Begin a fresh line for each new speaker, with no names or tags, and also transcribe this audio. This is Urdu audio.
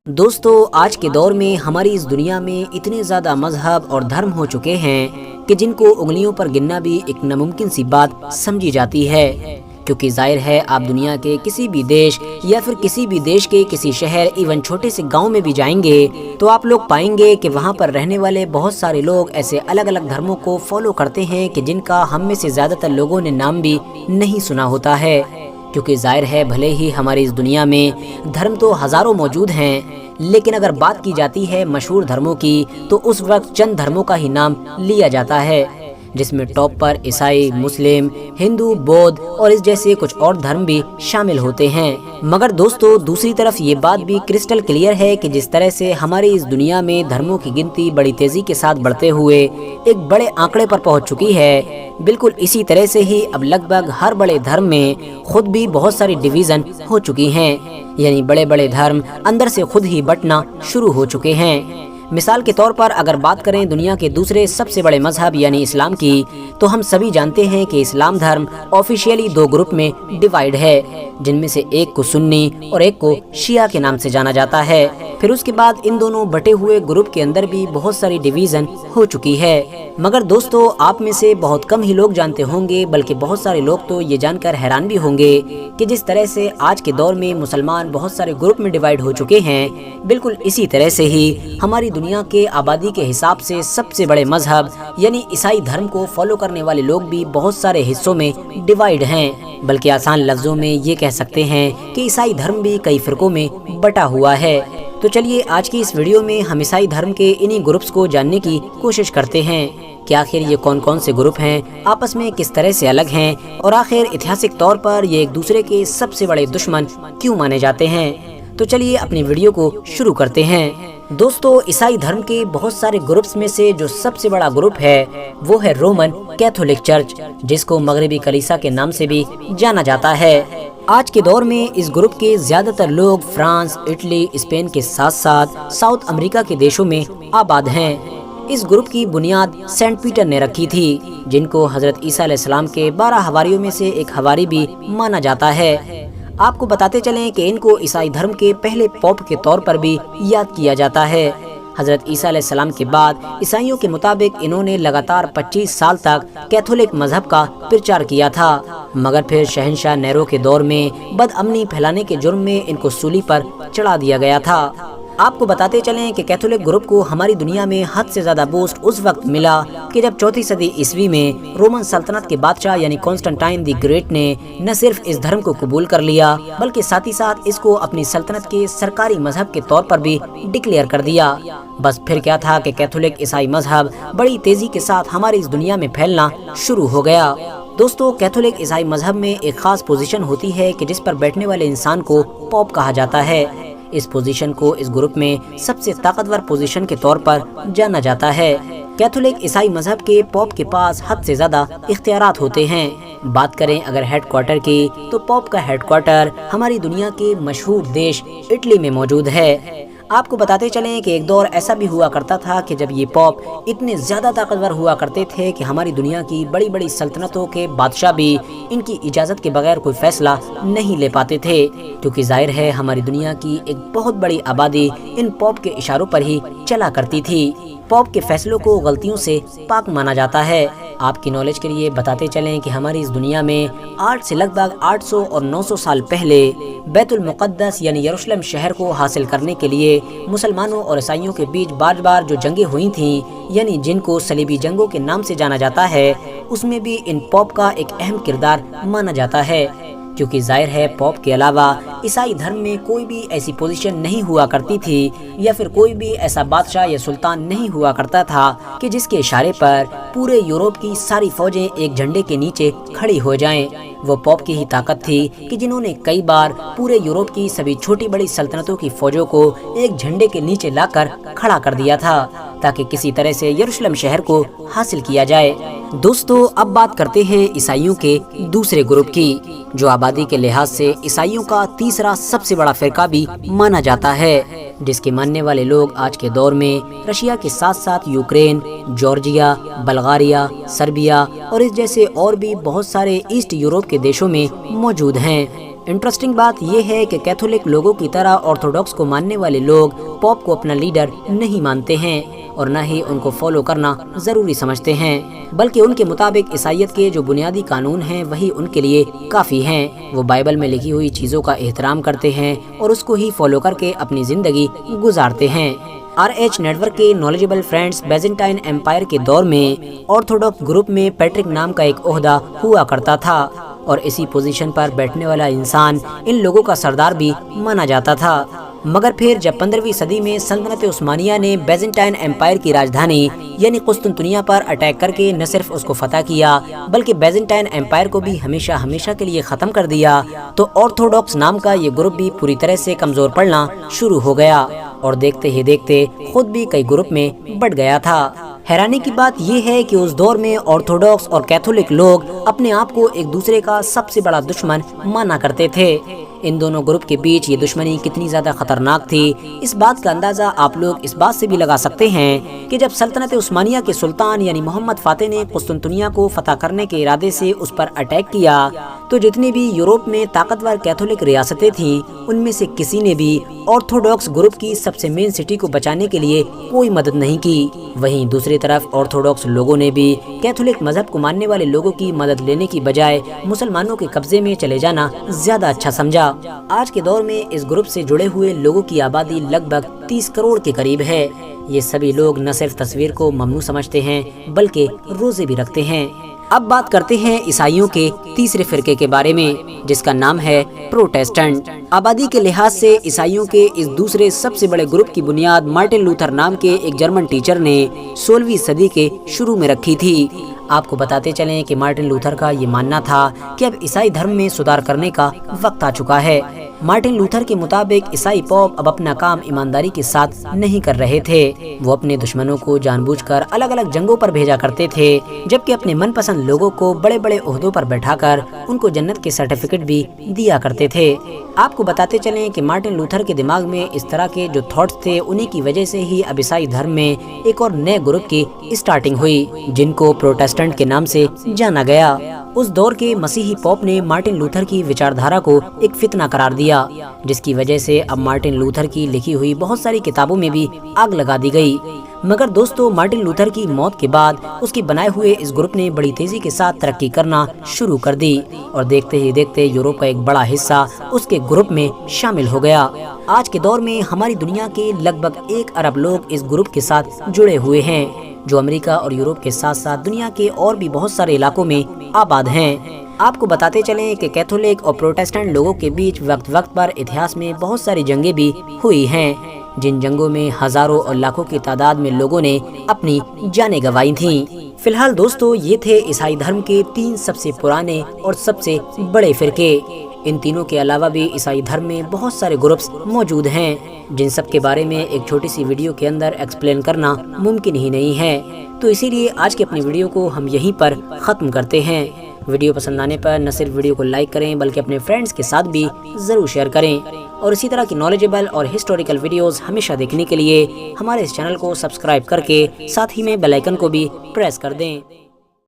دوستو آج کے دور میں ہماری اس دنیا میں اتنے زیادہ مذہب اور دھرم ہو چکے ہیں کہ جن کو انگلیوں پر گننا بھی ایک ناممکن سی بات سمجھی جاتی ہے، کیونکہ ظاہر ہے آپ دنیا کے کسی بھی دیش یا پھر کسی بھی دیش کے کسی شہر ایون چھوٹے سے گاؤں میں بھی جائیں گے تو آپ لوگ پائیں گے کہ وہاں پر رہنے والے بہت سارے لوگ ایسے الگ الگ دھرموں کو فالو کرتے ہیں کہ جن کا ہم میں سے زیادہ تر لوگوں نے نام بھی نہیں سنا ہوتا ہے، کیونکہ ظاہر ہے بھلے ہی ہماری اس دنیا میں دھرم تو ہزاروں موجود ہیں، لیکن اگر بات کی جاتی ہے مشہور دھرموں کی تو اس وقت چند دھرموں کا ہی نام لیا جاتا ہے، جس میں ٹاپ پر عیسائی، مسلم، ہندو، بودھ اور اس جیسے کچھ اور دھرم بھی شامل ہوتے ہیں۔ مگر دوستو دوسری طرف یہ بات بھی کرسٹل کلیئر ہے کہ جس طرح سے ہماری اس دنیا میں دھرموں کی گنتی بڑی تیزی کے ساتھ بڑھتے ہوئے ایک بڑے آنکڑے پر پہنچ چکی ہے، بالکل اسی طرح سے ہی اب لگ بھگ ہر بڑے دھرم میں خود بھی بہت ساری ڈویژن ہو چکی ہیں، یعنی بڑے بڑے دھرم اندر سے خود ہی بٹنا شروع ہو چکے ہیں۔ مثال کے طور پر اگر بات کریں دنیا کے دوسرے سب سے بڑے مذہب یعنی اسلام کی، تو ہم سبھی جانتے ہیں کہ اسلام دھرم آفیشیلی دو گروپ میں ڈیوائیڈ ہے، جن میں سے ایک کو سنی اور ایک کو شیعہ کے نام سے جانا جاتا ہے۔ پھر اس کے بعد ان دونوں بٹے ہوئے گروپ کے اندر بھی بہت ساری ڈویژن ہو چکی ہے، مگر دوستو آپ میں سے بہت کم ہی لوگ جانتے ہوں گے، بلکہ بہت سارے لوگ تو یہ جان کر حیران بھی ہوں گے کہ جس طرح سے آج کے دور میں مسلمان بہت سارے گروپ میں ڈیوائیڈ ہو چکے ہیں، بالکل اسی طرح سے ہی ہماری دنیا کے آبادی کے حساب سے سب سے بڑے مذہب یعنی عیسائی دھرم کو فالو کرنے والے لوگ بھی بہت سارے حصوں میں ڈیوائیڈ ہیں، بلکہ آسان لفظوں میں یہ کہہ سکتے ہیں کہ عیسائی دھرم بھی کئی فرقوں میں بٹا ہوا ہے۔ تو چلیے آج کی اس ویڈیو میں ہم عیسائی دھرم کے انہی گروپس کو جاننے کی کوشش کرتے ہیں کہ آخر یہ کون کون سے گروپ ہیں، آپس میں کس طرح سے الگ ہیں، اور آخر اتہاسک طور پر یہ ایک دوسرے کے سب سے بڑے دشمن کیوں مانے جاتے ہیں۔ تو چلیے اپنی ویڈیو کو شروع کرتے ہیں۔ دوستو عیسائی دھرم کے بہت سارے گروپس میں سے جو سب سے بڑا گروپ ہے وہ ہے رومن کیتھولک چرچ، جس کو مغربی کلیسا کے نام سے بھی جانا جاتا ہے۔ آج کے دور میں اس گروپ کے زیادہ تر لوگ فرانس، اٹلی، اسپین کے ساتھ ساتھ ساؤتھ امریکہ کے دیشوں میں آباد ہیں۔ اس گروپ کی بنیاد سینٹ پیٹر نے رکھی تھی، جن کو حضرت عیسیٰ علیہ السلام کے 12 حواریوں میں سے ایک حواری بھی مانا جاتا ہے۔ آپ کو بتاتے چلیں کہ ان کو عیسائی دھرم کے پہلے پوپ کے طور پر بھی یاد کیا جاتا ہے۔ حضرت عیسیٰ علیہ السلام کے بعد عیسائیوں کے مطابق انہوں نے لگاتار 25 سال تک کیتھولک مذہب کا پرچار کیا تھا، مگر پھر شہنشاہ نیرو کے دور میں بد امنی پھیلانے کے جرم میں ان کو سولی پر چڑھا دیا گیا تھا۔ آپ کو بتاتے چلیں کہ کیتھولک گروپ کو ہماری دنیا میں حد سے زیادہ بوسٹ اس وقت ملا کہ جب 4 صدی عیسوی میں رومن سلطنت کے بادشاہ یعنی کانسٹنٹائن دی گریٹ نے نہ صرف اس دھرم کو قبول کر لیا بلکہ ساتھ ہی ساتھ اس کو اپنی سلطنت کے سرکاری مذہب کے طور پر بھی ڈکلیئر کر دیا۔ بس پھر کیا تھا کہ کیتھولک عیسائی مذہب بڑی تیزی کے ساتھ ہماری اس دنیا میں پھیلنا شروع ہو گیا۔ دوستو کیتھولک عیسائی مذہب میں ایک خاص پوزیشن ہوتی ہے کہ جس پر بیٹھنے والے انسان کو پوپ کہا جاتا ہے۔ اس پوزیشن کو اس گروپ میں سب سے طاقتور پوزیشن کے طور پر جانا جاتا ہے۔ کیتھولک عیسائی مذہب کے پوپ کے پاس حد سے زیادہ اختیارات ہوتے ہیں۔ بات کریں اگر ہیڈ کوارٹر کی تو پوپ کا ہیڈ کوارٹر ہماری دنیا کے مشہور دیش اٹلی میں موجود ہے۔ آپ کو بتاتے چلیں کہ ایک دور ایسا بھی ہوا کرتا تھا کہ جب یہ پوپ اتنے زیادہ طاقتور ہوا کرتے تھے کہ ہماری دنیا کی بڑی بڑی سلطنتوں کے بادشاہ بھی ان کی اجازت کے بغیر کوئی فیصلہ نہیں لے پاتے تھے، کیونکہ ظاہر ہے ہماری دنیا کی ایک بہت بڑی آبادی ان پوپ کے اشاروں پر ہی چلا کرتی تھی۔ پوپ کے فیصلوں کو غلطیوں سے پاک مانا جاتا ہے۔ آپ کی نالج کے لیے بتاتے چلیں کہ ہماری اس دنیا میں آج سے لگ بھگ 800 اور 900 سال پہلے بیت المقدس یعنی یروشلم شہر کو حاصل کرنے کے لیے مسلمانوں اور عیسائیوں کے بیچ بار بار جو جنگیں ہوئی تھیں، یعنی جن کو صلیبی جنگوں کے نام سے جانا جاتا ہے، اس میں بھی ان پوپ کا ایک اہم کردار مانا جاتا ہے، کیونکہ ظاہر ہے پوپ کے علاوہ عیسائی دھرم میں کوئی بھی ایسی پوزیشن نہیں ہوا کرتی تھی یا پھر کوئی بھی ایسا بادشاہ یا سلطان نہیں ہوا کرتا تھا کہ جس کے اشارے پر پورے یورپ کی ساری فوجیں ایک جھنڈے کے نیچے کھڑی ہو جائیں۔ وہ پوپ کی ہی طاقت تھی کہ جنہوں نے کئی بار پورے یورپ کی سبھی چھوٹی بڑی سلطنتوں کی فوجوں کو ایک جھنڈے کے نیچے لا کر کھڑا کر دیا تھا تاکہ کسی طرح سے یروشلم شہر کو حاصل کیا جائے۔ دوستو اب بات کرتے ہیں عیسائیوں کے دوسرے گروپ کی، جو آبادی کے لحاظ سے عیسائیوں کا تیسرا سب سے بڑا فرقہ بھی مانا جاتا ہے، جس کے ماننے والے لوگ آج کے دور میں رشیا کے ساتھ ساتھ یوکرین، جارجیا، بلغاریہ، سربیا اور اس جیسے اور بھی بہت سارے ایسٹ یورپ کے دیشوں میں موجود ہیں۔ انٹرسٹنگ بات یہ ہے کہ کیتھولک لوگوں کی طرح آرتھوڈاکس کو ماننے والے لوگ پوپ کو اپنا لیڈر نہیں مانتے ہیں اور نہ ہی ان کو فالو کرنا ضروری سمجھتے ہیں، بلکہ ان کے مطابق عیسائیت کے جو بنیادی قانون ہیں وہی ان کے لیے کافی ہیں۔ وہ بائبل میں لکھی ہوئی چیزوں کا احترام کرتے ہیں اور اس کو ہی فالو کر کے اپنی زندگی گزارتے ہیں۔ RH نیٹ ورک کے نالجبل فرینڈز بیزنٹائن ایمپائر کے دور میں آرتھوڈاکس گروپ میں پیٹرک نام کا ایک عہدہ ہوا کرتا تھا اور اسی پوزیشن پر بیٹھنے والا انسان ان لوگوں کا سردار بھی مانا جاتا تھا۔ مگر پھر جب 15ویں صدی میں سلطنت عثمانیہ نے بیزنٹائن ایمپائر کی راجدھانی یعنی قسطنطنیہ پر اٹیک کر کے نہ صرف اس کو فتح کیا بلکہ بیزنٹائن ایمپائر کو بھی ہمیشہ کے لیے ختم کر دیا، تو آرتھوڈاکس نام کا یہ گروپ بھی پوری طرح سے کمزور پڑنا شروع ہو گیا اور دیکھتے ہی دیکھتے خود بھی کئی گروپ میں بٹ گیا تھا۔ حیرانی کی بات یہ ہے کہ اس دور میں آرتھوڈاکس اور کیتھولک لوگ اپنے آپ کو ایک دوسرے کا سب سے بڑا دشمن مانا کرتے تھے۔ ان دونوں گروپ کے بیچ یہ دشمنی کتنی زیادہ خطرناک تھی، اس بات کا اندازہ آپ لوگ اس بات سے بھی لگا سکتے ہیں کہ جب سلطنت عثمانیہ کے سلطان یعنی محمد فاتح نے قسطنطنیہ کو فتح کرنے کے ارادے سے اس پر اٹیک کیا تو جتنی بھی یورپ میں طاقتور کیتھولک ریاستیں تھیں ان میں سے کسی نے بھی آرتھوڈاکس گروپ کی سب سے مین سٹی کو بچانے کے لیے کوئی مدد نہیں کی۔ وہیں دوسری طرف آرتھوڈاکس لوگوں نے بھی کیتھولک مذہب کو ماننے والے لوگوں کی مدد لینے کی بجائے مسلمانوں کے قبضے میں چلے جانا زیادہ اچھا سمجھا۔ آج کے دور میں اس گروپ سے جڑے ہوئے لوگوں کی آبادی لگ بھگ 30 کروڑ کے قریب ہے۔ یہ سبھی لوگ نہ صرف تصویر کو ممنوع سمجھتے ہیں بلکہ روزے بھی رکھتے ہیں۔ اب بات کرتے ہیں عیسائیوں کے تیسرے فرقے کے بارے میں جس کا نام ہے پروٹیسٹنٹ۔ آبادی کے لحاظ سے عیسائیوں کے اس دوسرے سب سے بڑے گروپ کی بنیاد مارٹن لوتھر نام کے ایک جرمن ٹیچر نے 16ویں صدی کے شروع میں رکھی تھی۔ آپ کو بتاتے چلیں کہ مارٹن لوتھر کا یہ ماننا تھا کہ اب عیسائی دھرم میں سدھار کرنے کا وقت آ چکا ہے۔ مارٹن لوتھر کے مطابق عیسائی پوپ اب اپنا کام ایمانداری کے ساتھ نہیں کر رہے تھے۔ وہ اپنے دشمنوں کو جان بوجھ کر الگ الگ جنگوں پر بھیجا کرتے تھے جبکہ اپنے من پسند لوگوں کو بڑے بڑے عہدوں پر بیٹھا کر ان کو جنت کے سرٹیفکیٹ بھی دیا کرتے تھے۔ آپ کو بتاتے چلیں کہ مارٹن لوتھر کے دماغ میں اس طرح کے جو تھاٹس تھے انہی کی وجہ سے ہی اب عیسائی دھرم میں ایک اور نئے گروپ کی اسٹارٹنگ ہوئی جن کو پروٹیسٹنٹ کے نام سے جانا گیا۔ اس دور کے مسیحی پوپ نے مارٹن لوتھر کی وچاردھارا کو ایک فتنہ قرار دیا جس کی وجہ سے اب مارٹن لوتھر کی لکھی ہوئی بہت ساری کتابوں میں بھی آگ لگا دی گئی۔ مگر دوستو مارٹن لوتھر کی موت کے بعد اس کے بنائے ہوئے اس گروپ نے بڑی تیزی کے ساتھ ترقی کرنا شروع کر دی اور دیکھتے ہی دیکھتے یورپ کا ایک بڑا حصہ اس کے گروپ میں شامل ہو گیا۔ آج کے دور میں ہماری دنیا کے لگ بھگ 1 ارب لوگ اس گروپ کے ساتھ جڑے ہوئے ہیں جو امریکہ اور یورپ کے ساتھ ساتھ دنیا کے اور بھی بہت سارے علاقوں میں آباد ہیں۔ آپ کو بتاتے چلیں کہ کیتھولک اور پروٹیسٹنٹ لوگوں کے بیچ وقت وقت پر اتہاس میں بہت ساری جنگیں بھی ہوئی ہیں جن جنگوں میں ہزاروں اور لاکھوں کی تعداد میں لوگوں نے اپنی جانیں گنوائی تھیں۔ فی الحال دوستو یہ تھے عیسائی دھرم کے 3 سب سے پرانے اور سب سے بڑے فرقے۔ ان تینوں کے علاوہ بھی عیسائی دھرم میں بہت سارے گروپس موجود ہیں جن سب کے بارے میں ایک چھوٹی سی ویڈیو کے اندر ایکسپلین کرنا ممکن ہی نہیں ہے، تو اسی لیے آج کی اپنی ویڈیو کو ہم یہیں پر ختم کرتے ہیں۔ ویڈیو پسند آنے پر نہ صرف ویڈیو کو لائک کریں بلکہ اپنے فرینڈز کے ساتھ بھی ضرور شیئر کریں اور اسی طرح کی نالجبل اور ہسٹوریکل ویڈیوز ہمیشہ دیکھنے کے لیے ہمارے اس چینل کو سبسکرائب کر کے ساتھ ہی میں بیل آئیکن کو بھی پریس کر دیں۔